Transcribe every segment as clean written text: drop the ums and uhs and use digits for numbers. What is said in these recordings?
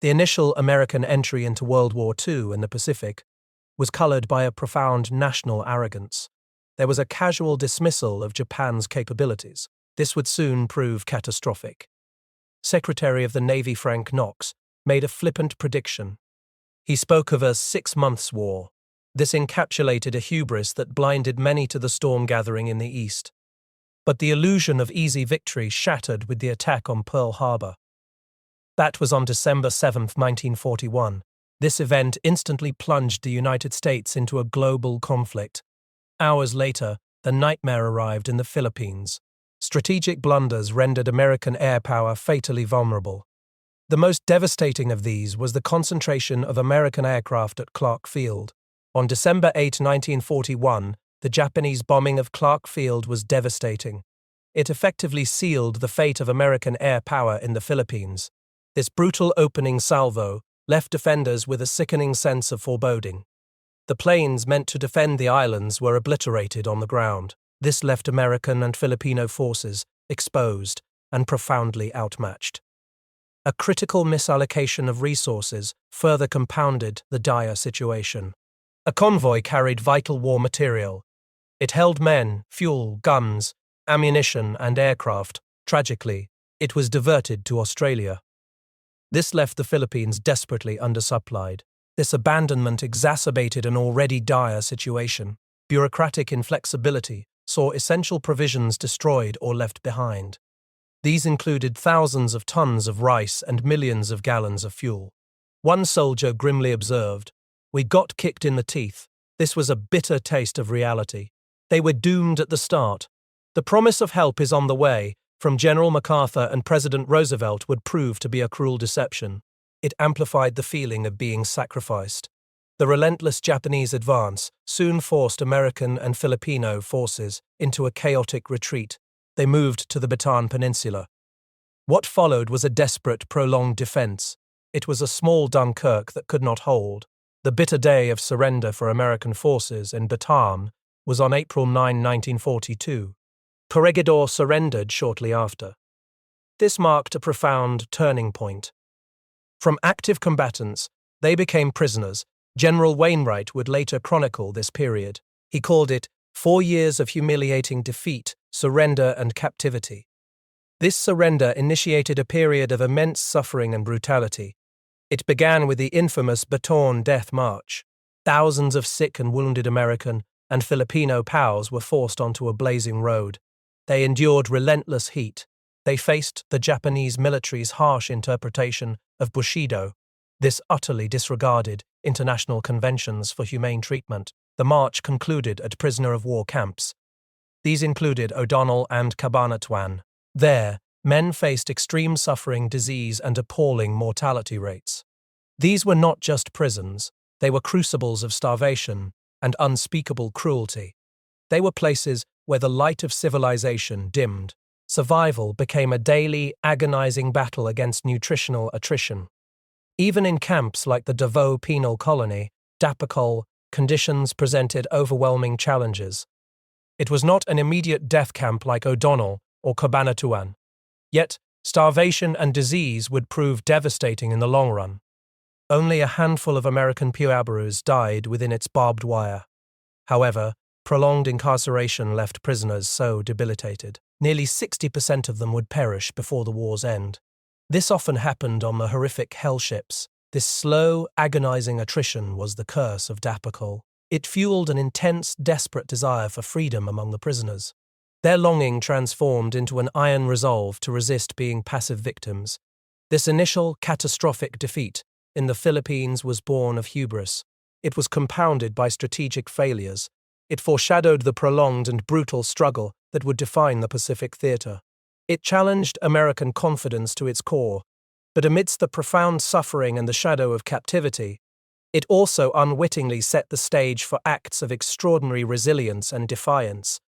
The initial American entry into World War II in the Pacific was colored by a profound national arrogance. There was a casual dismissal of Japan's capabilities. This would soon prove catastrophic. Secretary of the Navy Frank Knox made a flippant prediction. He spoke of a 6 months war. This encapsulated a hubris that blinded many to the storm gathering in the east. But the illusion of easy victory shattered with the attack on Pearl Harbor. That was on December 7, 1941. This event instantly plunged the United States into a global conflict. Hours later, the nightmare arrived in the Philippines. Strategic blunders rendered American air power fatally vulnerable. The most devastating of these was the concentration of American aircraft at Clark Field. On December 8, 1941, the Japanese bombing of Clark Field was devastating. It effectively sealed the fate of American air power in the Philippines. This brutal opening salvo left defenders with a sickening sense of foreboding. The planes meant to defend the islands were obliterated on the ground. This left American and Filipino forces exposed and profoundly outmatched. A critical misallocation of resources further compounded the dire situation. A convoy carried vital war material. It held men, fuel, guns, ammunition, and aircraft. Tragically, it was diverted to Australia. This left the Philippines desperately undersupplied. This abandonment exacerbated an already dire situation. Bureaucratic inflexibility saw essential provisions destroyed or left behind. These included thousands of tons of rice and millions of gallons of fuel. One soldier grimly observed, "We got kicked in the teeth. This was a bitter taste of reality. They were doomed at the start. The promise of help is on the way from General MacArthur and President Roosevelt would prove to be a cruel deception. It amplified the feeling of being sacrificed. The relentless Japanese advance soon forced American and Filipino forces into a chaotic retreat. They moved to the Bataan Peninsula. What followed was a desperate, prolonged defense. It was a small Dunkirk that could not hold. The bitter day of surrender for American forces in Bataan was on April 9, 1942. Corregidor surrendered shortly after. This marked a profound turning point. From active combatants, they became prisoners. General Wainwright would later chronicle this period. He called it 4 years of humiliating defeat, surrender, and captivity. This surrender initiated a period of immense suffering and brutality. It began with the infamous Bataan Death March. Thousands of sick and wounded American and Filipino POWs were forced onto a blazing road. They endured relentless heat. They faced the Japanese military's harsh interpretation of Bushido. This utterly disregarded international conventions for humane treatment. The march concluded at prisoner-of-war camps. These included O'Donnell and Cabanatuan. There, men faced extreme suffering, disease, and appalling mortality rates. These were not just prisons. They were crucibles of starvation and unspeakable cruelty. They were places where the light of civilization dimmed. Survival became a daily, agonizing battle against nutritional attrition. Even in camps like the Davao Penal Colony, Dapacol, conditions presented overwhelming challenges. It was not an immediate death camp like O'Donnell or Cabanatuan. Yet, starvation and disease would prove devastating in the long run. Only a handful of American POWs died within its barbed wire. However, prolonged incarceration left prisoners so debilitated. Nearly 60% of them would perish before the war's end. This often happened on the horrific hell ships. This slow, agonizing attrition was the curse of Dapacol. It fueled an intense, desperate desire for freedom among the prisoners. Their longing transformed into an iron resolve to resist being passive victims. This initial, catastrophic defeat in the Philippines was born of hubris. It was compounded by strategic failures. It foreshadowed the prolonged and brutal struggle that would define the Pacific theater. It challenged American confidence to its core, but amidst the profound suffering and the shadow of captivity, it also unwittingly set the stage for acts of extraordinary resilience and defiance.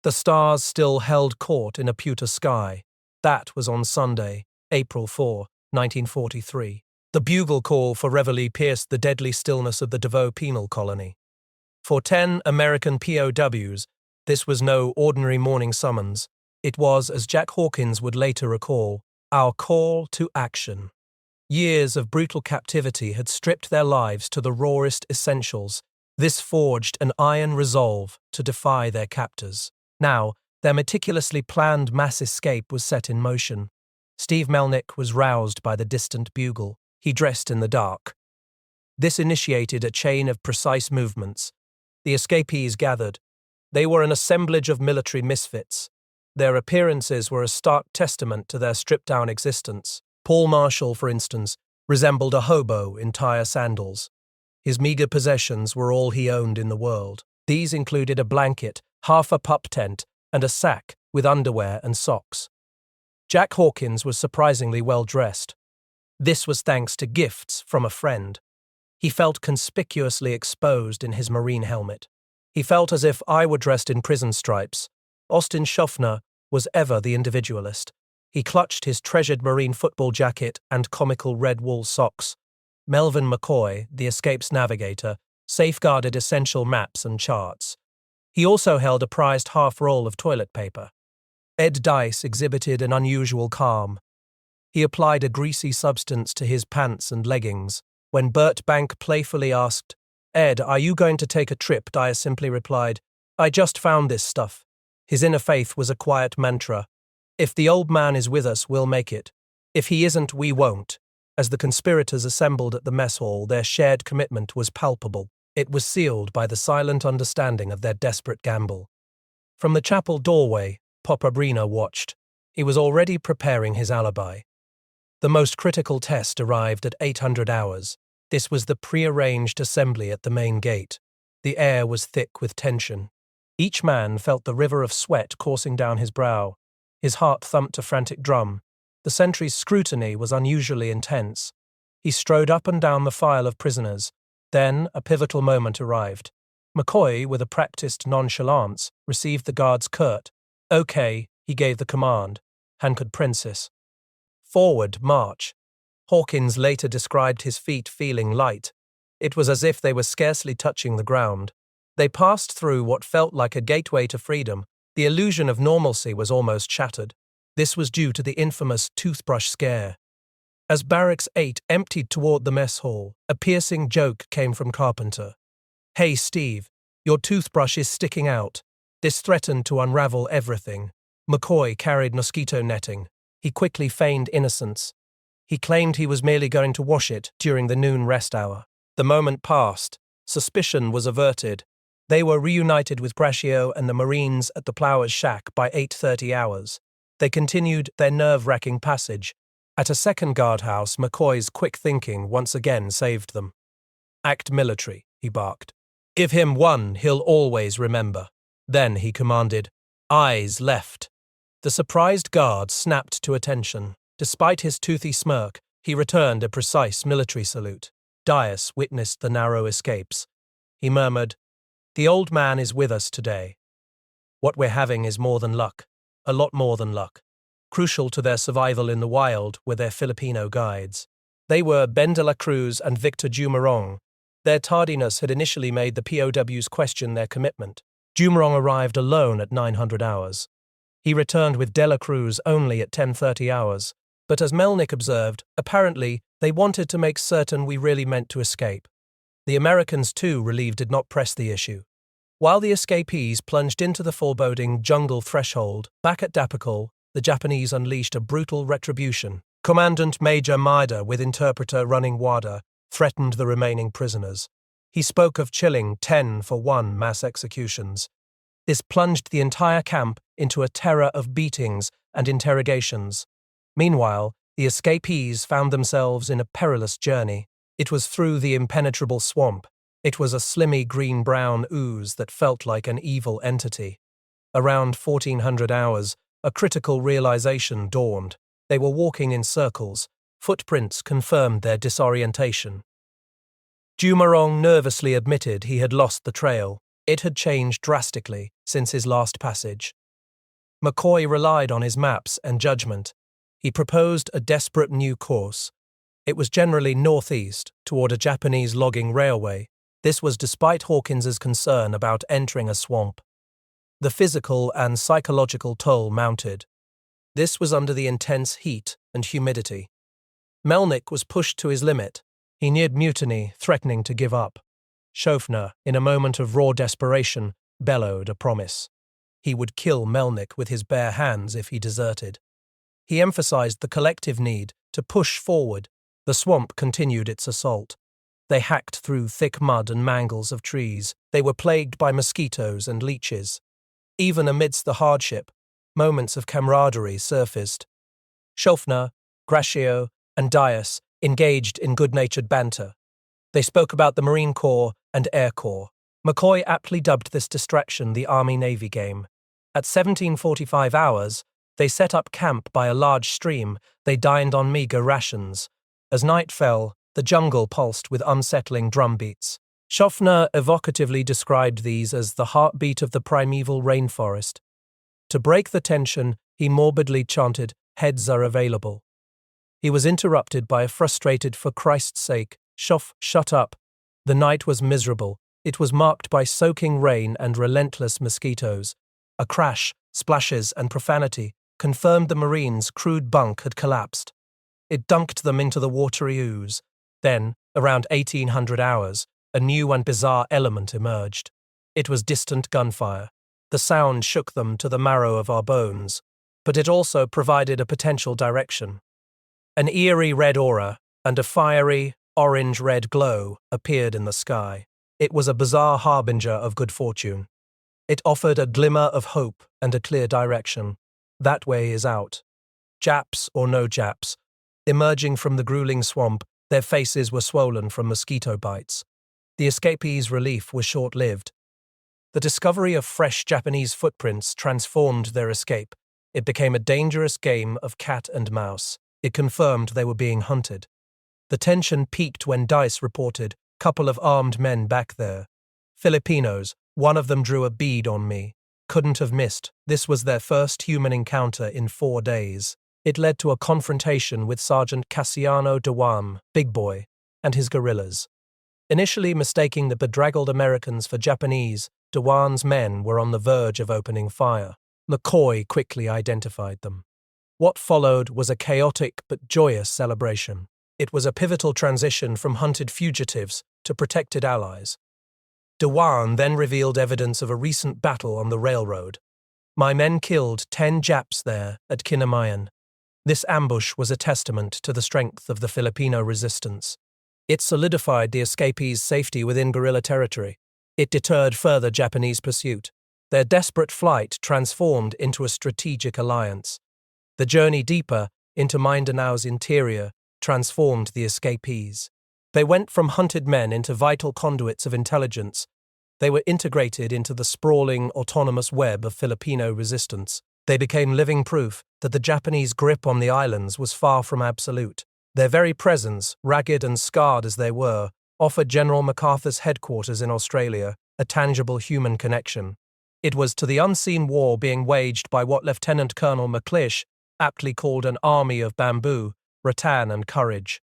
The stars still held court in a pewter sky. That was on Sunday, April 4, 1943. The bugle call for reveille pierced the deadly stillness of the Davao Penal Colony. For 10 American POWs, this was no ordinary morning summons. It was, as Jack Hawkins would later recall, our call to action. Years of brutal captivity had stripped their lives to the rawest essentials. This forged an iron resolve to defy their captors. Now, their meticulously planned mass escape was set in motion. Steve Melnick was roused by the distant bugle. He dressed in the dark. This initiated a chain of precise movements. The escapees gathered. They were an assemblage of military misfits. Their appearances were a stark testament to their stripped-down existence. Paul Marshall, for instance, resembled a hobo in tire sandals. His meager possessions were all he owned in the world. These included a blanket, half a pup tent, and a sack with underwear and socks. Jack Hawkins was surprisingly well dressed. This was thanks to gifts from a friend. He felt conspicuously exposed in his marine helmet. He felt as if I were dressed in prison stripes. Austin Schuffner was ever the individualist. He clutched his treasured marine football jacket and comical red wool socks. Melvin McCoy, the escape's navigator, safeguarded essential maps and charts. He also held a prized half-roll of toilet paper. Ed Dice exhibited an unusual calm. He applied a greasy substance to his pants and leggings. When Bert Bank playfully asked, "Ed, are you going to take a trip?" Dice simply replied, "I just found this stuff." His inner faith was a quiet mantra. If the old man is with us, we'll make it. If he isn't, we won't. As the conspirators assembled at the mess hall, their shared commitment was palpable. It was sealed by the silent understanding of their desperate gamble. From the chapel doorway, Papa Brina watched. He was already preparing his alibi. The most critical test arrived at 800 hours. This was the prearranged assembly at the main gate. The air was thick with tension. Each man felt the river of sweat coursing down his brow. His heart thumped a frantic drum. The sentry's scrutiny was unusually intense. He strode up and down the file of prisoners. Then a pivotal moment arrived. McCoy, with a practiced nonchalance, received the guard's curt, "Okay," he gave the command. Hancock Princess. "Forward, march." Hawkins later described his feet feeling light. It was as if they were scarcely touching the ground. They passed through what felt like a gateway to freedom. The illusion of normalcy was almost shattered. This was due to the infamous toothbrush scare. As Barracks 8 emptied toward the mess hall, a piercing joke came from Carpenter. "Hey, Steve, your toothbrush is sticking out." This threatened to unravel everything. McCoy carried mosquito netting. He quickly feigned innocence. He claimed he was merely going to wash it during the noon rest hour. The moment passed. Suspicion was averted. They were reunited with Braccio and the Marines at the plower's shack by 8:30 hours. They continued their nerve-wracking passage. At a second guardhouse, McCoy's quick thinking once again saved them. "Act military," he barked. "Give him one he'll always remember." Then he commanded, "Eyes left." The surprised guard snapped to attention. Despite his toothy smirk, he returned a precise military salute. Dias witnessed the narrow escapes. He murmured, "The old man is with us today. What we're having is more than luck, a lot more than luck." Crucial to their survival in the wild were their Filipino guides. They were Ben de la Cruz and Victor Dumarong. Their tardiness had initially made the POWs question their commitment. Dumarong arrived alone at 900 hours. He returned with de la Cruz only at 10:30 hours. But as Melnick observed, apparently they wanted to make certain we really meant to escape. The Americans, too, relieved, did not press the issue. While the escapees plunged into the foreboding jungle threshold, back at Dapakul, the Japanese unleashed a brutal retribution. Commandant Major Maeda, with interpreter running WADA, threatened the remaining prisoners. He spoke of chilling 10-for-1 mass executions. This plunged the entire camp into a terror of beatings and interrogations. Meanwhile, the escapees found themselves in a perilous journey. It was through the impenetrable swamp. It was a slimy green-brown ooze that felt like an evil entity. Around 1400 hours, a critical realization dawned. They were walking in circles. Footprints confirmed their disorientation. Dumarong nervously admitted he had lost the trail. It had changed drastically since his last passage. McCoy relied on his maps and judgment. He proposed a desperate new course. It was generally northeast, toward a Japanese logging railway. This was despite Hawkins's concern about entering a swamp. The physical and psychological toll mounted. This was under the intense heat and humidity. Melnick was pushed to his limit. He neared mutiny, threatening to give up. Schofner, in a moment of raw desperation, bellowed a promise. He would kill Melnick with his bare hands if he deserted. He emphasized the collective need to push forward. The swamp continued its assault. They hacked through thick mud and mangles of trees. They were plagued by mosquitoes and leeches. Even amidst the hardship, moments of camaraderie surfaced. Schofner, Gracchio, and Dias engaged in good-natured banter. They spoke about the Marine Corps and Air Corps. McCoy aptly dubbed this distraction the Army-Navy game. At 17:45 hours, they set up camp by a large stream. They dined on meager rations. As night fell, the jungle pulsed with unsettling drumbeats. Schofner evocatively described these as the heartbeat of the primeval rainforest. To break the tension, he morbidly chanted, "Heads are available." He was interrupted by a frustrated, "For Christ's sake, shut up." The night was miserable. It was marked by soaking rain and relentless mosquitoes. A crash, splashes, and profanity confirmed the Marines' crude bunk had collapsed. It dunked them into the watery ooze. Then, around 1800 hours, a new and bizarre element emerged. It was distant gunfire. The sound shook them to the marrow of our bones, but it also provided a potential direction. An eerie red aura and a fiery, orange-red glow appeared in the sky. It was a bizarre harbinger of good fortune. It offered a glimmer of hope and a clear direction. That way is out. Japs or no Japs, emerging from the grueling swamp, their faces were swollen from mosquito bites. The escapees' relief was short-lived. The discovery of fresh Japanese footprints transformed their escape. It became a dangerous game of cat and mouse. It confirmed they were being hunted. The tension peaked when Dice reported, "Couple of armed men back there. Filipinos, one of them drew a bead on me. Couldn't have missed. This was their first human encounter in 4 days. It led to a confrontation with Sergeant Cassiano Dewam, Big Boy, and his guerrillas. Initially mistaking the bedraggled Americans for Japanese, Dewam's men were on the verge of opening fire. McCoy quickly identified them. What followed was a chaotic but joyous celebration. It was a pivotal transition from hunted fugitives to protected allies. Dewam then revealed evidence of a recent battle on the railroad. "My men killed 10 Japs there at Kinamayan." This ambush was a testament to the strength of the Filipino resistance. It solidified the escapees' safety within guerrilla territory. It deterred further Japanese pursuit. Their desperate flight transformed into a strategic alliance. The journey deeper into Mindanao's interior transformed the escapees. They went from hunted men into vital conduits of intelligence. They were integrated into the sprawling, autonomous web of Filipino resistance. They became living proof that the Japanese grip on the islands was far from absolute. Their very presence, ragged and scarred as they were, offered General MacArthur's headquarters in Australia a tangible human connection. It was to the unseen war being waged by what Lieutenant Colonel McLeish aptly called an army of bamboo, rattan and courage.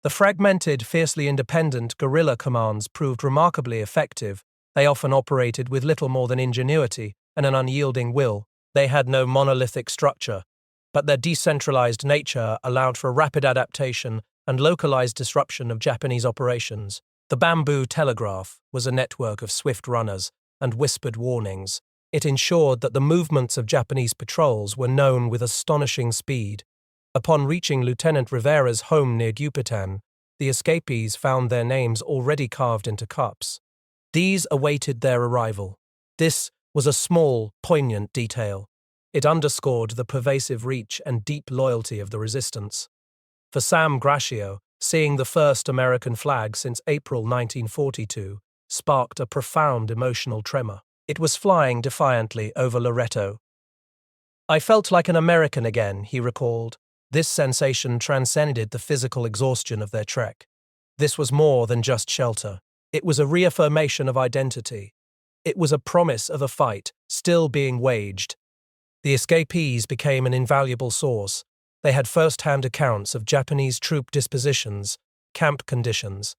The fragmented, fiercely independent guerrilla commands proved remarkably effective. They often operated with little more than ingenuity and an unyielding will. They had no monolithic structure, but their decentralized nature allowed for rapid adaptation and localized disruption of Japanese operations. The bamboo telegraph was a network of swift runners and whispered warnings. It ensured that the movements of Japanese patrols were known with astonishing speed. Upon reaching Lieutenant Rivera's home near Dupitan, the escapees found their names already carved into cups. These awaited their arrival. This was a small, poignant detail. It underscored the pervasive reach and deep loyalty of the resistance. For Sam Gracchio, seeing the first American flag since April 1942 sparked a profound emotional tremor. It was flying defiantly over Loreto. "I felt like an American again," he recalled. This sensation transcended the physical exhaustion of their trek. This was more than just shelter. It was a reaffirmation of identity. It was a promise of a fight still being waged. The escapees became an invaluable source. They had first-hand accounts of Japanese troop dispositions, camp conditions,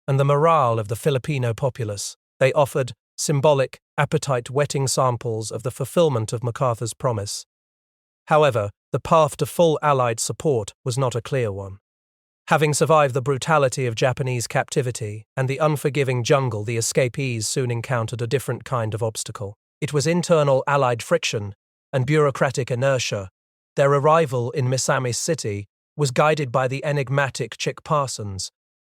and the morale of the Filipino populace. They offered symbolic, appetite-whetting samples of the fulfillment of MacArthur's promise. However, the path to full Allied support was not a clear one. Having survived the brutality of Japanese captivity and the unforgiving jungle, the escapees soon encountered a different kind of obstacle. It was internal Allied friction and bureaucratic inertia. Their arrival in Misamis City was guided by the enigmatic Chick Parsons.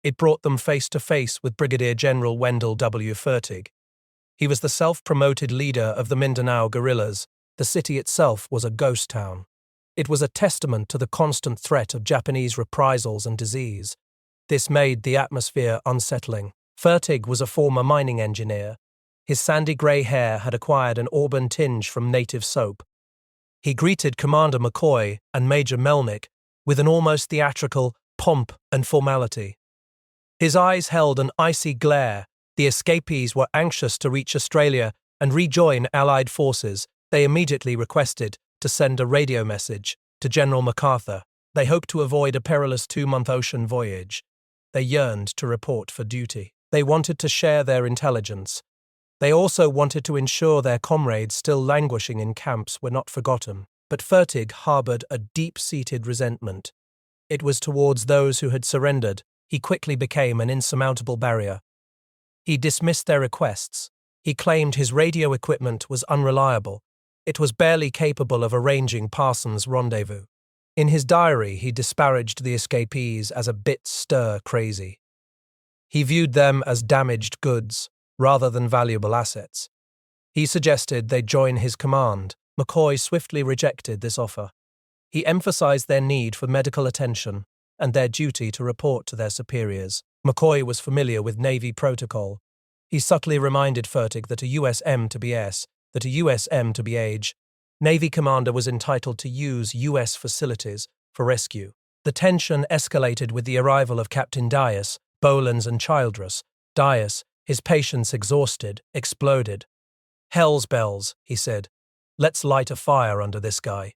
It brought them face to face with Brigadier General Wendell W. Fertig. He was the self-promoted leader of the Mindanao guerrillas. The city itself was a ghost town. It was a testament to the constant threat of Japanese reprisals and disease. This made the atmosphere unsettling. Fertig was a former mining engineer. His sandy grey hair had acquired an auburn tinge from native soap. He greeted Commander McCoy and Major Melnick with an almost theatrical pomp and formality. His eyes held an icy glare. The escapees were anxious to reach Australia and rejoin Allied forces. They immediately requested to send a radio message to General MacArthur. They hoped to avoid a perilous 2-month ocean voyage. They yearned to report for duty. They wanted to share their intelligence. They also wanted to ensure their comrades still languishing in camps were not forgotten. But Fertig harbored a deep-seated resentment. It was towards those who had surrendered. He quickly became an insurmountable barrier. He dismissed their requests. He claimed his radio equipment was unreliable. It was barely capable of arranging Parsons' rendezvous. In his diary, he disparaged the escapees as a bit stir-crazy. He viewed them as damaged goods rather than valuable assets. He suggested they join his command. McCoy swiftly rejected this offer. He emphasized their need for medical attention and their duty to report to their superiors. McCoy was familiar with Navy protocol. He subtly reminded Fertig that a USM to be S, that a USM to be age, Navy commander was entitled to use U.S. facilities for rescue. The tension escalated with the arrival of Captain Dias, Bolins and Childress. Dias, his patience exhausted, exploded. "Hell's bells," he said. "Let's light a fire under this guy.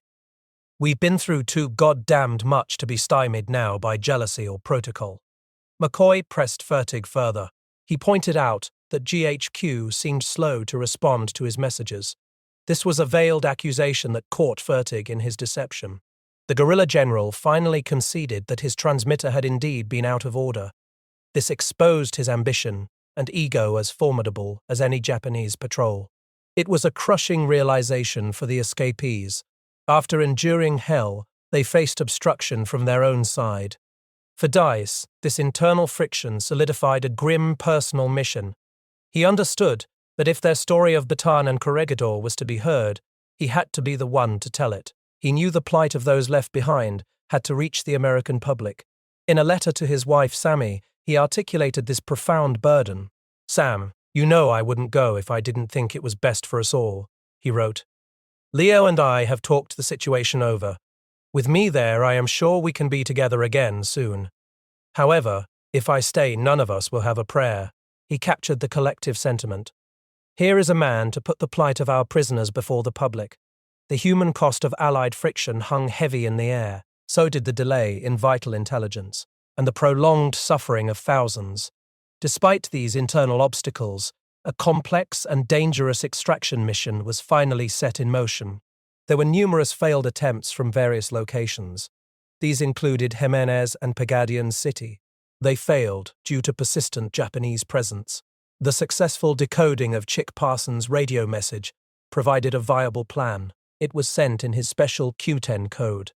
We've been through too goddamned much to be stymied now by jealousy or protocol." McCoy pressed Fertig further. He pointed out that GHQ seemed slow to respond to his messages. This was a veiled accusation that caught Fertig in his deception. The guerrilla general finally conceded that his transmitter had indeed been out of order. This exposed his ambition and ego as formidable as any Japanese patrol. It was a crushing realization for the escapees. After enduring hell, they faced obstruction from their own side. For Dice, this internal friction solidified a grim personal mission. He understood that if their story of Bataan and Corregidor was to be heard, he had to be the one to tell it. He knew the plight of those left behind had to reach the American public. In a letter to his wife Sammy, he articulated this profound burden. "Sam, you know I wouldn't go if I didn't think it was best for us all," he wrote. "Leo and I have talked the situation over. With me there, I am sure we can be together again soon. However, if I stay, none of us will have a prayer." He captured the collective sentiment. Here is a man to put the plight of our prisoners before the public. The human cost of Allied friction hung heavy in the air. So did the delay in vital intelligence, and the prolonged suffering of thousands. Despite these internal obstacles, a complex and dangerous extraction mission was finally set in motion. There were numerous failed attempts from various locations. These included Jimenez and Pagadian City. They failed due to persistent Japanese presence. The successful decoding of Chick Parsons' radio message provided a viable plan. It was sent in his special Q10 code.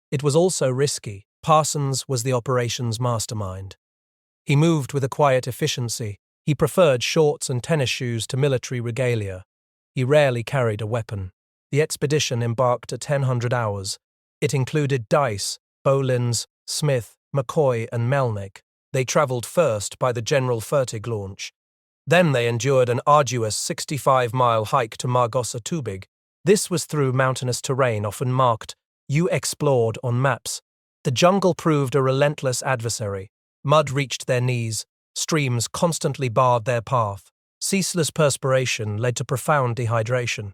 It was also risky. Parsons was the operation's mastermind. He moved with a quiet efficiency. He preferred shorts and tennis shoes to military regalia. He rarely carried a weapon. The expedition embarked at 1000 hours. It included Dice, Bolins, Smith, McCoy and Melnick. They travelled first by the General Fertig launch. Then they endured an arduous 65-mile hike to Margosa Tubig. This was through mountainous terrain often marked "You explored" on maps. The jungle proved a relentless adversary. Mud reached their knees. Streams constantly barred their path. Ceaseless perspiration led to profound dehydration.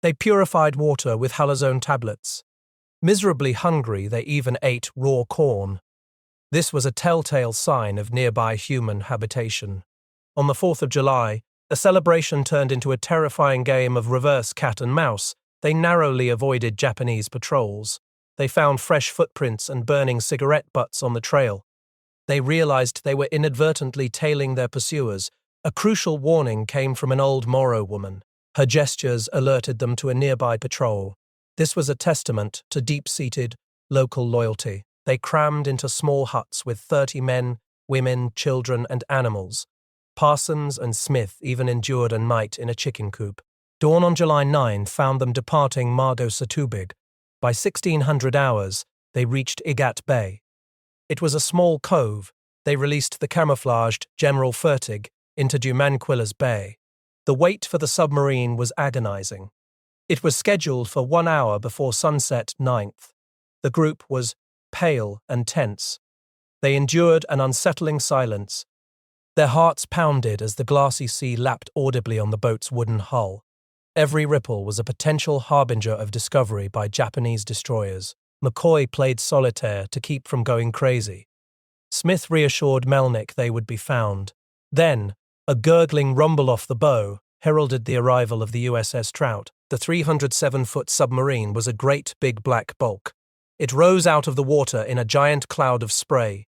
They purified water with halazone tablets. Miserably hungry, they even ate raw corn. This was a telltale sign of nearby human habitation. On the 4th of July, the celebration turned into a terrifying game of reverse cat and mouse. They narrowly avoided Japanese patrols. They found fresh footprints and burning cigarette butts on the trail. They realized they were inadvertently tailing their pursuers. A crucial warning came from an old Moro woman. Her gestures alerted them to a nearby patrol. This was a testament to deep-seated local loyalty. They crammed into small huts with 30 men, women, children, and animals. Parsons and Smith even endured a night in a chicken coop. Dawn on July 9 found them departing Margo Satubig. By 1600 hours, they reached Igat Bay. It was a small cove. They released the camouflaged General Fertig into Dumanquilla's Bay. The wait for the submarine was agonizing. It was scheduled for 1 hour before sunset 9th. The group was pale and tense. They endured an unsettling silence. Their hearts pounded as the glassy sea lapped audibly on the boat's wooden hull. Every ripple was a potential harbinger of discovery by Japanese destroyers. McCoy played solitaire to keep from going crazy. Smith reassured Melnick they would be found. Then, a gurgling rumble off the bow heralded the arrival of the USS Trout. The 307-foot submarine was a great big black bulk. It rose out of the water in a giant cloud of spray.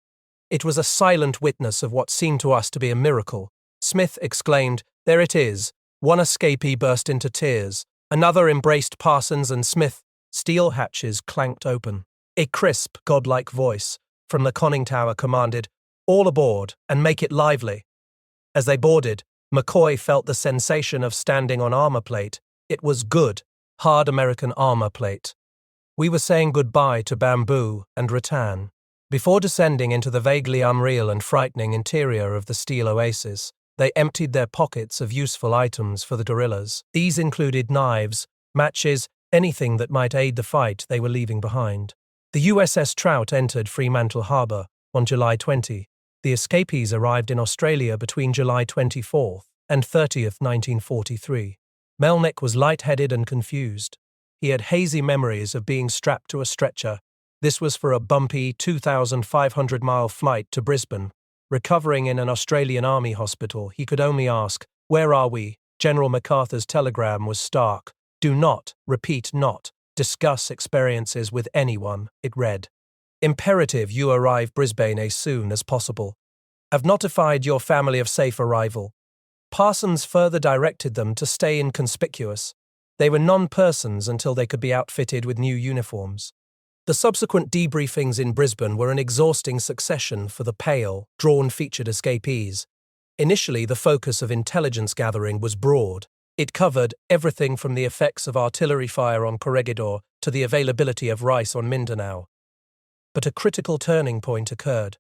It was a silent witness of what seemed to us to be a miracle. Smith exclaimed, "There it is." One escapee burst into tears. Another embraced Parsons and Smith. Steel hatches clanked open. A crisp, godlike voice from the conning tower commanded, "All aboard, and make it lively." As they boarded, McCoy felt the sensation of standing on armor plate. It was good, hard American armor plate. We were saying goodbye to bamboo and rattan. Before descending into the vaguely unreal and frightening interior of the steel oasis, they emptied their pockets of useful items for the guerrillas. These included knives, matches, anything that might aid the fight they were leaving behind. The USS Trout entered Fremantle Harbour on July 20. The escapees arrived in Australia between July 24 and 30th, 1943. Melnick was lightheaded and confused. He had hazy memories of being strapped to a stretcher. This was for a bumpy 2,500-mile flight to Brisbane. Recovering in an Australian Army hospital, he could only ask, "Where are we?" General MacArthur's telegram was stark. "Do not, repeat not, discuss experiences with anyone," it read. "Imperative you arrive Brisbane as soon as possible. Have notified your family of safe arrival." Parsons further directed them to stay inconspicuous. They were non-persons until they could be outfitted with new uniforms. The subsequent debriefings in Brisbane were an exhausting succession for the pale, drawn-featured escapees. Initially, the focus of intelligence gathering was broad. It covered everything from the effects of artillery fire on Corregidor to the availability of rice on Mindanao. But a critical turning point occurred.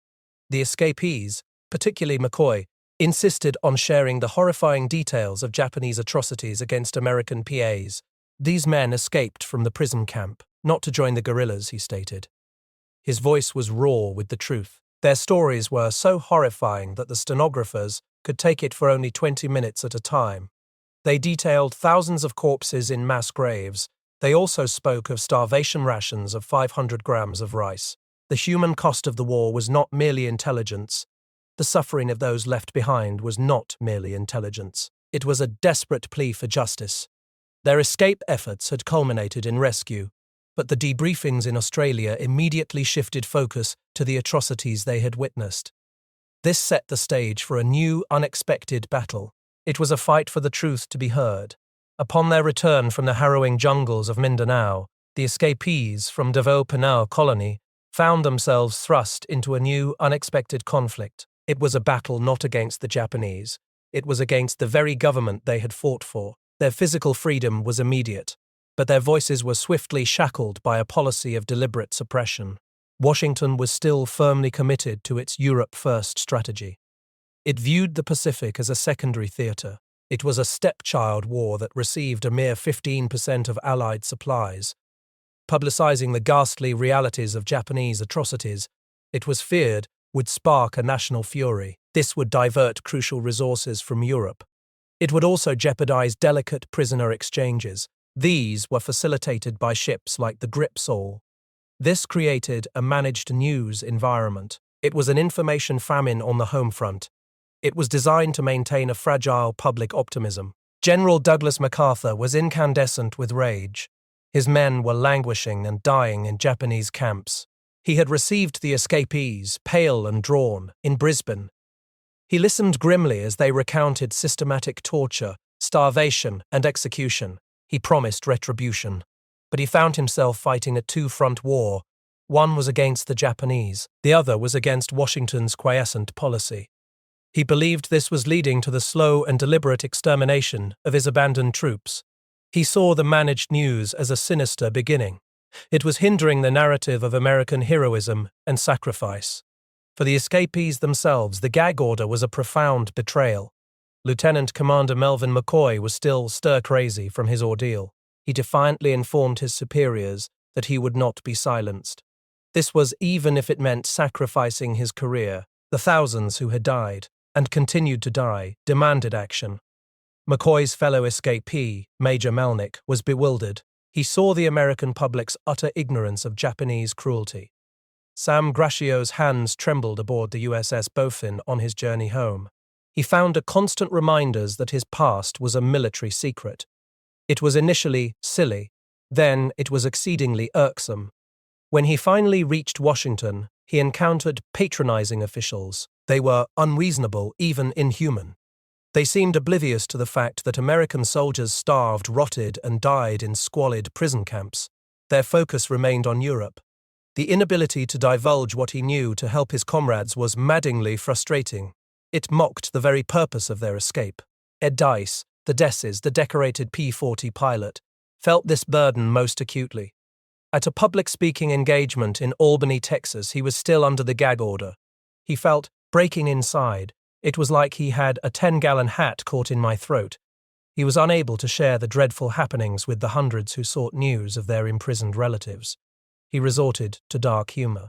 The escapees, particularly McCoy, insisted on sharing the horrifying details of Japanese atrocities against American PAs. These men escaped from the prison camp, not to join the guerrillas, he stated. His voice was raw with the truth. Their stories were so horrifying that the stenographers could take it for only 20 minutes at a time. They detailed thousands of corpses in mass graves. They also spoke of starvation rations of 500 grams of rice. The human cost of the war was not merely intelligence. The suffering of those left behind was not merely intelligence. It was a desperate plea for justice. Their escape efforts had culminated in rescue, but the debriefings in Australia immediately shifted focus to the atrocities they had witnessed. This set the stage for a new, unexpected battle. It was a fight for the truth to be heard. Upon their return from the harrowing jungles of Mindanao, the escapees from Davao Penal colony found themselves thrust into a new, unexpected conflict. It was a battle not against the Japanese. It was against the very government they had fought for. Their physical freedom was immediate, but their voices were swiftly shackled by a policy of deliberate suppression. Washington was still firmly committed to its Europe-first strategy. It viewed the Pacific as a secondary theater. It was a stepchild war that received a mere 15% of Allied supplies. Publicizing the ghastly realities of Japanese atrocities, it was feared would spark a national fury. This would divert crucial resources from Europe. It would also jeopardize delicate prisoner exchanges. These were facilitated by ships like the Gripsol. This created a managed news environment. It was an information famine on the home front. It was designed to maintain a fragile public optimism. General Douglas MacArthur was incandescent with rage. His men were languishing and dying in Japanese camps. He had received the escapees, pale and drawn, in Brisbane. He listened grimly as they recounted systematic torture, starvation, and execution. He promised retribution. But he found himself fighting a two-front war. One was against the Japanese, the other was against Washington's quiescent policy. He believed this was leading to the slow and deliberate extermination of his abandoned troops. He saw the managed news as a sinister beginning. It was hindering the narrative of American heroism and sacrifice. For the escapees themselves, the gag order was a profound betrayal. Lieutenant Commander Melvin McCoy was still stir-crazy from his ordeal. He defiantly informed his superiors that he would not be silenced. This was even if it meant sacrificing his career. The thousands who had died, and continued to die, demanded action. McCoy's fellow escapee, Major Melnick, was bewildered. He saw the American public's utter ignorance of Japanese cruelty. Sam Gracio's hands trembled aboard the USS Bowfin on his journey home. He found a constant reminders that his past was a military secret. It was initially silly, then it was exceedingly irksome. When he finally reached Washington, he encountered patronizing officials. They were unreasonable, even inhuman. They seemed oblivious to the fact that American soldiers starved, rotted, and died in squalid prison camps. Their focus remained on Europe. The inability to divulge what he knew to help his comrades was maddeningly frustrating. It mocked the very purpose of their escape. Ed Dice, the decorated P-40 pilot, felt this burden most acutely. At a public speaking engagement in Albany, Texas, he was still under the gag order. He felt, breaking inside, it was like he had a 10-gallon hat caught in my throat. He was unable to share the dreadful happenings with the hundreds who sought news of their imprisoned relatives. He resorted to dark humor.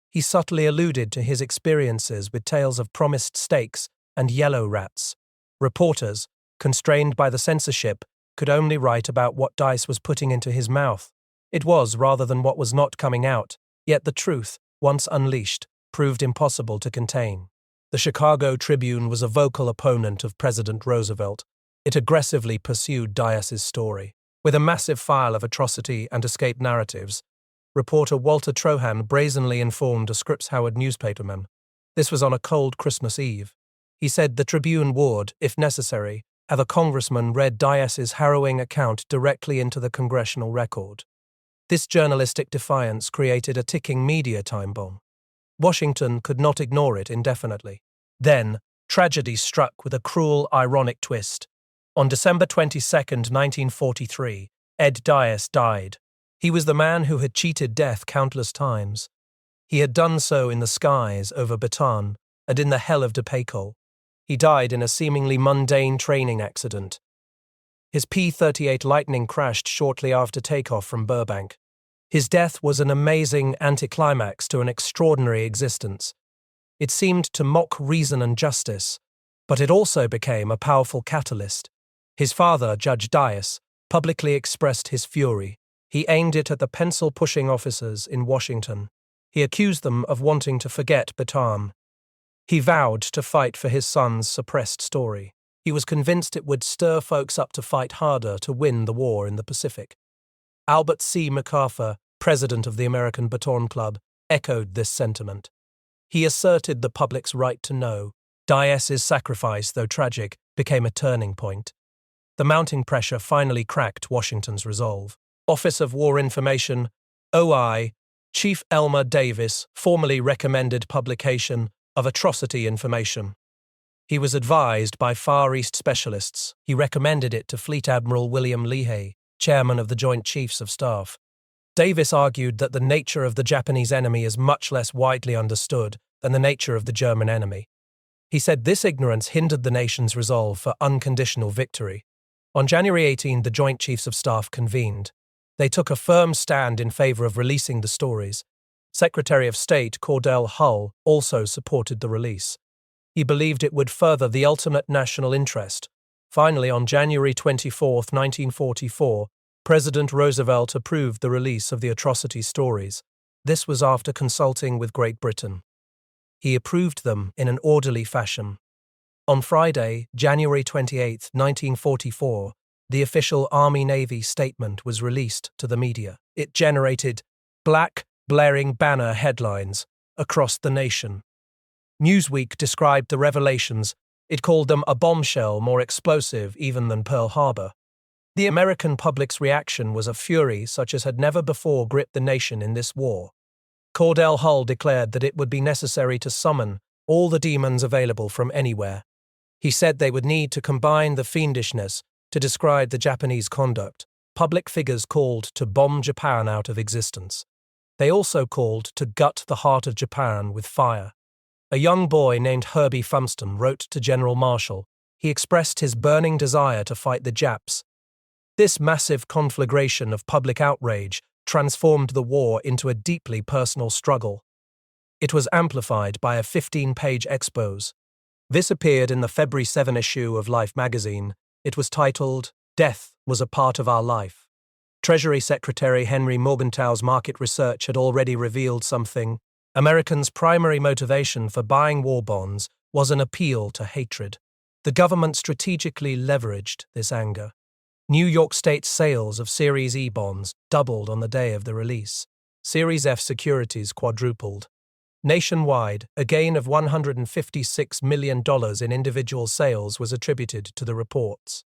He subtly alluded to his experiences with tales of promised steaks and yellow rats. Reporters, constrained by the censorship, could only write about what Dice was putting into his mouth. It was rather than what was not coming out, yet the truth, once unleashed, proved impossible to contain. The Chicago Tribune was a vocal opponent of President Roosevelt. It aggressively pursued Dice's story. With a massive file of atrocity and escape narratives, reporter Walter Trohan brazenly informed a Scripps Howard newspaperman. This was on a cold Christmas Eve. He said the Tribune would, if necessary, have a congressman read Dice's harrowing account directly into the congressional record. This journalistic defiance created a ticking media time bomb. Washington could not ignore it indefinitely. Then, tragedy struck with a cruel, ironic twist. On December 22, 1943, Ed Dice died. He was the man who had cheated death countless times. He had done so in the skies over Bataan and in the hell of DePaycol. He died in a seemingly mundane training accident. His P-38 Lightning crashed shortly after takeoff from Burbank. His death was an amazing anticlimax to an extraordinary existence. It seemed to mock reason and justice, but it also became a powerful catalyst. His father, Judge Dice, publicly expressed his fury. He aimed it at the pencil-pushing officers in Washington. He accused them of wanting to forget Bataan. He vowed to fight for his son's suppressed story. He was convinced it would stir folks up to fight harder to win the war in the Pacific. Albert C. MacArthur, president of the American Bataan Club, echoed this sentiment. He asserted the public's right to know. Dice's sacrifice, though tragic, became a turning point. The mounting pressure finally cracked Washington's resolve. Office of War Information, OI, Chief Elmer Davis formally recommended publication of atrocity information. He was advised by Far East specialists. He recommended it to Fleet Admiral William Leahy, chairman of the Joint Chiefs of Staff. Davis argued that the nature of the Japanese enemy is much less widely understood than the nature of the German enemy. He said this ignorance hindered the nation's resolve for unconditional victory. On January 18, the Joint Chiefs of Staff convened. They took a firm stand in favor of releasing the stories. Secretary of State Cordell Hull also supported the release. He believed it would further the ultimate national interest. Finally, on January 24, 1944, President Roosevelt approved the release of the atrocity stories. This was after consulting with Great Britain. He approved them in an orderly fashion. On Friday, January 28, 1944, The official Army-Navy statement was released to the media. It generated black, blaring banner headlines across the nation. Newsweek described the revelations. It called them a bombshell more explosive even than Pearl Harbor. The American public's reaction was a fury such as had never before gripped the nation in this war. Cordell Hull declared that it would be necessary to summon all the demons available from anywhere. He said they would need to combine the fiendishness to describe the Japanese conduct. Public figures called to bomb Japan out of existence. They also called to gut the heart of Japan with fire. A young boy named Herbie Funston wrote to General Marshall. He expressed his burning desire to fight the Japs. This massive conflagration of public outrage transformed the war into a deeply personal struggle. It was amplified by a 15-page expose. This appeared in the February 7 issue of Life magazine. It was titled, "Death Was a Part of Our Life." Treasury Secretary Henry Morgenthau's market research had already revealed something. Americans' primary motivation for buying war bonds was an appeal to hatred. The government strategically leveraged this anger. New York State's sales of Series E bonds doubled on the day of the release. Series F securities quadrupled. Nationwide, a gain of $156 million in individual sales was attributed to the reports.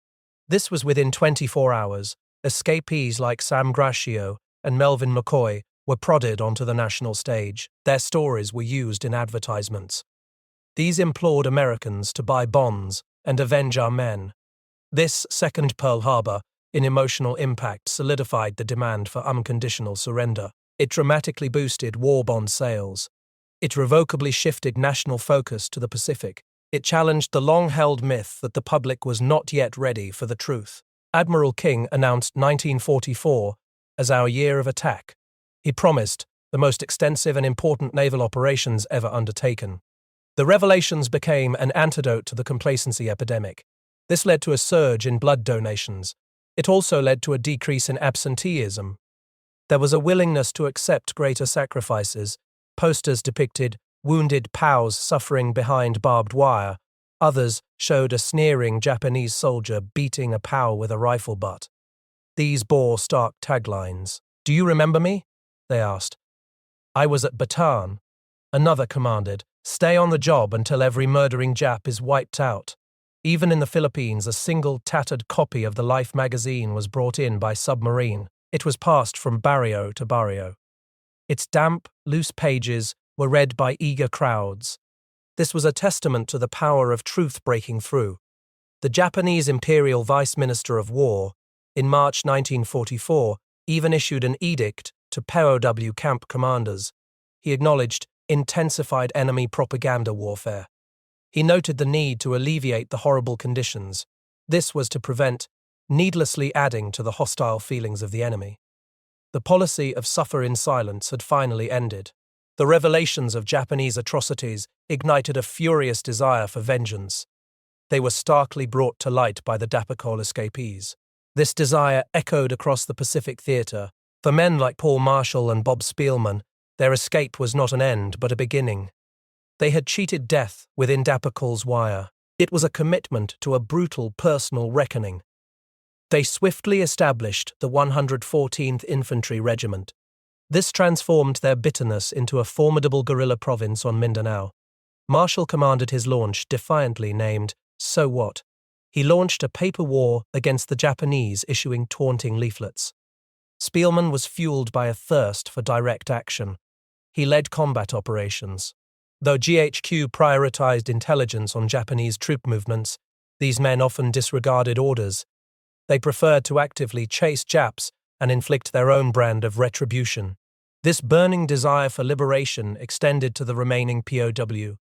This was within 24 hours. Escapees like Sam Gracchio and Melvin McCoy were prodded onto the national stage. Their stories were used in advertisements. These implored Americans to buy bonds and avenge our men. This second Pearl Harbor, in emotional impact, solidified the demand for unconditional surrender. It dramatically boosted war bond sales. It irrevocably shifted national focus to the Pacific. It challenged the long-held myth that the public was not yet ready for the truth. Admiral King announced 1944 as our year of attack. He promised the most extensive and important naval operations ever undertaken. The revelations became an antidote to the complacency epidemic. This led to a surge in blood donations. It also led to a decrease in absenteeism. There was a willingness to accept greater sacrifices. Posters depicted wounded POWs suffering behind barbed wire. Others showed a sneering Japanese soldier beating a POW with a rifle butt. These bore stark taglines. "Do you remember me?" they asked. "I was at Bataan." Another commanded, "Stay on the job until every murdering Jap is wiped out." Even in the Philippines, a single tattered copy of the Life magazine was brought in by submarine. It was passed from barrio to barrio. Its damp, loose pages were read by eager crowds. This was a testament to the power of truth breaking through. The Japanese Imperial Vice Minister of War, in March 1944, even issued an edict to POW camp commanders. He acknowledged intensified enemy propaganda warfare. He noted the need to alleviate the horrible conditions. This was to prevent needlessly adding to the hostile feelings of the enemy. The policy of suffer in silence had finally ended. The revelations of Japanese atrocities ignited a furious desire for vengeance. They were starkly brought to light by the Dapper escapees. This desire echoed across the Pacific theater. For men like Paul Marshall and Bob Spielman, their escape was not an end but a beginning. They had cheated death within Dapper's wire. It was a commitment to a brutal personal reckoning. They swiftly established the 114th Infantry Regiment. This transformed their bitterness into a formidable guerrilla province on Mindanao. Marshall commanded his launch, defiantly named So What. He launched a paper war against the Japanese, issuing taunting leaflets. Spielman was fueled by a thirst for direct action. He led combat operations. Though GHQ prioritized intelligence on Japanese troop movements, these men often disregarded orders. They preferred to actively chase Japs and inflict their own brand of retribution. This burning desire for liberation extended to the remaining POW.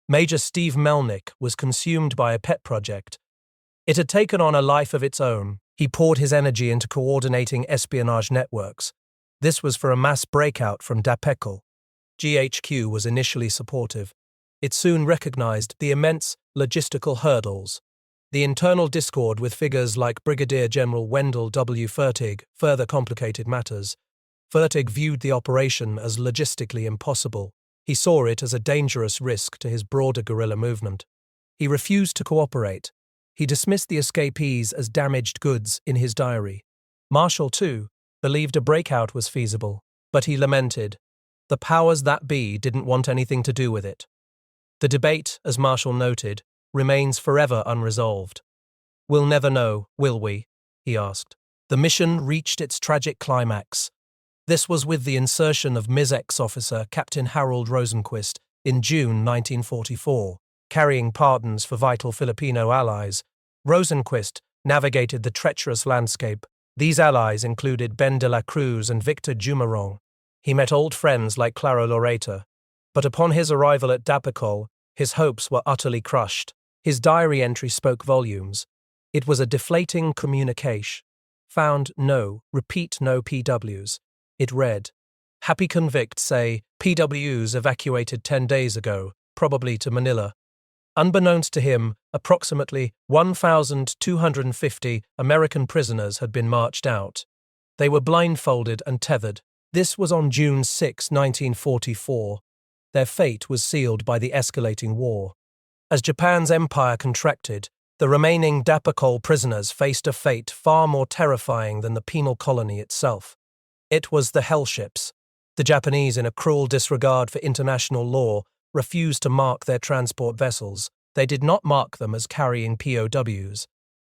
Major Steve Melnick was consumed by a pet project. It had taken on a life of its own. He poured his energy into coordinating espionage networks. This was for a mass breakout from Dapeco. GHQ was initially supportive. It soon recognized the immense logistical hurdles. The internal discord with figures like Brigadier General Wendell W. Fertig further complicated matters. Fertig viewed the operation as logistically impossible. He saw it as a dangerous risk to his broader guerrilla movement. He refused to cooperate. He dismissed the escapees as damaged goods in his diary. Marshall, too, believed a breakout was feasible, but he lamented, "The powers that be didn't want anything to do with it." The debate, as Marshall noted, remains forever unresolved. "We'll never know, will we?" he asked. The mission reached its tragic climax. This was with the insertion of MISEX officer Captain Harold Rosenquist in June 1944, carrying pardons for vital Filipino allies. Rosenquist navigated the treacherous landscape. These allies included Ben de la Cruz and Victor Jumarong. He met old friends like Claro Loreta. But upon his arrival at Dapicol, his hopes were utterly crushed. His diary entry spoke volumes. It was a deflating communique. Found no, repeat no PWs. It read, "Happy convicts say PWs evacuated 10 days ago, probably to Manila." Unbeknownst to him, approximately 1,250 American prisoners had been marched out. They were blindfolded and tethered. This was on June 6, 1944. Their fate was sealed by the escalating war. As Japan's empire contracted, the remaining Dapicol prisoners faced a fate far more terrifying than the penal colony itself. It was the hell ships. The Japanese, in a cruel disregard for international law, refused to mark their transport vessels. They did not mark them as carrying POWs.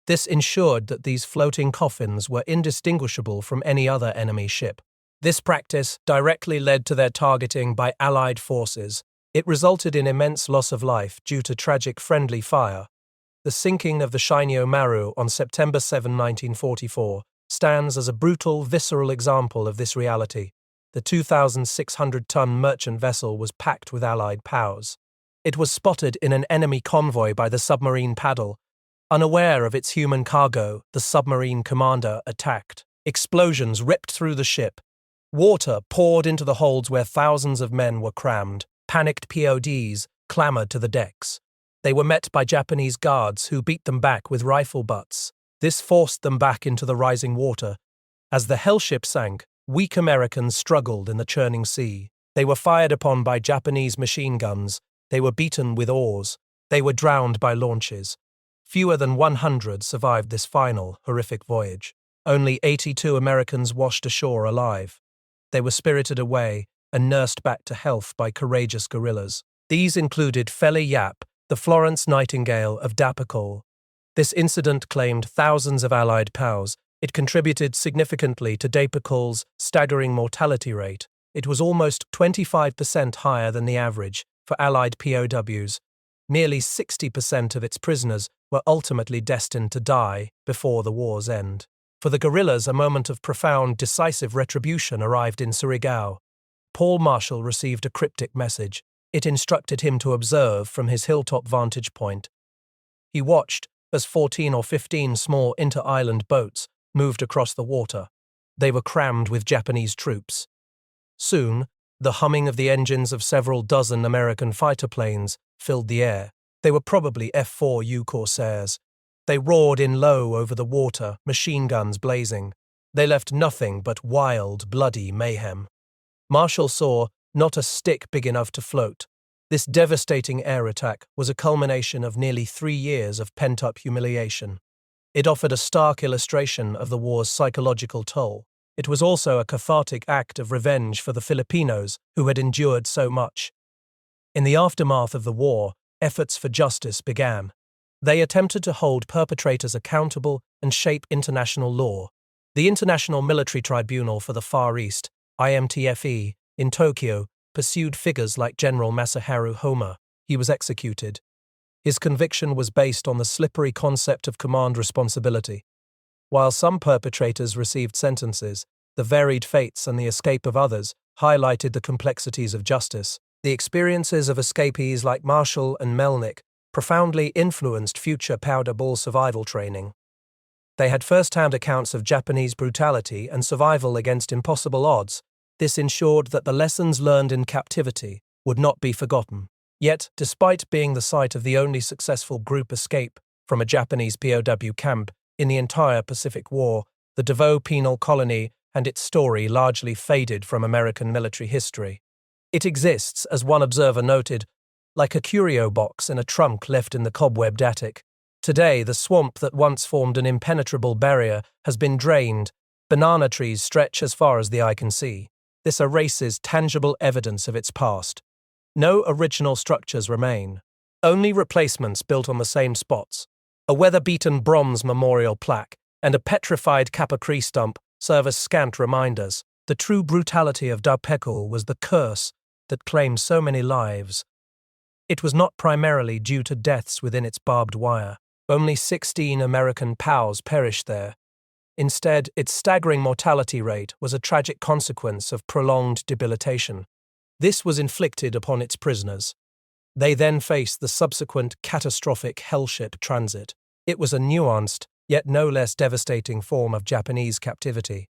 This ensured that these floating coffins were indistinguishable from any other enemy ship. This practice directly led to their targeting by Allied forces. It resulted in immense loss of life due to tragic friendly fire. The sinking of the Shinyo Maru on September 7, 1944, stands as a brutal, visceral example of this reality. The 2,600-ton merchant vessel was packed with Allied POWs. It was spotted in an enemy convoy by the submarine paddle. Unaware of its human cargo, the submarine commander attacked. Explosions ripped through the ship. Water poured into the holds where thousands of men were crammed. Panicked PODs clamored to the decks. They were met by Japanese guards who beat them back with rifle butts. This forced them back into the rising water. As the hell ship sank, weak Americans struggled in the churning sea. They were fired upon by Japanese machine guns. They were beaten with oars. They were drowned by launches. Fewer than 100 survived this final, horrific voyage. Only 82 Americans washed ashore alive. They were spirited away and nursed back to health by courageous guerrillas. These included Feli Yap, the Florence Nightingale of Dapicol. This incident claimed thousands of Allied POWs. It contributed significantly to Dapicol's staggering mortality rate. It was almost 25% higher than the average for Allied POWs. Nearly 60% of its prisoners were ultimately destined to die before the war's end. For the guerrillas, a moment of profound, decisive retribution arrived in Surigao. Paul Marshall received a cryptic message. It instructed him to observe from his hilltop vantage point. He watched as 14 or 15 small inter-island boats moved across the water. They were crammed with Japanese troops. Soon, the humming of the engines of several dozen American fighter planes filled the air. They were probably F-4U Corsairs. They roared in low over the water, machine guns blazing. They left nothing but wild, bloody mayhem. Marshall saw not a stick big enough to float. This devastating air attack was a culmination of nearly 3 years of pent-up humiliation. It offered a stark illustration of the war's psychological toll. It was also a cathartic act of revenge for the Filipinos who had endured so much. In the aftermath of the war, efforts for justice began. They attempted to hold perpetrators accountable and shape international law. The International Military Tribunal for the Far East, IMTFE, in Tokyo, pursued figures like General Masaharu Homma. He was executed. His conviction was based on the slippery concept of command responsibility. While some perpetrators received sentences, the varied fates and the escape of others highlighted the complexities of justice. The experiences of escapees like Marshall and Melnick profoundly influenced future powder ball survival training. They had first-hand accounts of Japanese brutality and survival against impossible odds. This ensured that the lessons learned in captivity would not be forgotten. Yet, despite being the site of the only successful group escape from a Japanese POW camp in the entire Pacific War, the Davao Penal Colony and its story largely faded from American military history. It exists, as one observer noted, like a curio box in a trunk left in the cobwebbed attic. Today, the swamp that once formed an impenetrable barrier has been drained. Banana trees stretch as far as the eye can see. This erases tangible evidence of its past. No original structures remain. Only replacements built on the same spots. A weather-beaten bronze memorial plaque and a petrified Kapakri stump serve as scant reminders. The true brutality of Daupekul was the curse that claimed so many lives. It was not primarily due to deaths within its barbed wire. Only 16 American POWs perished there. Instead, its staggering mortality rate was a tragic consequence of prolonged debilitation. This was inflicted upon its prisoners. They then faced the subsequent catastrophic hellship transit. It was a nuanced, yet no less devastating form of Japanese captivity.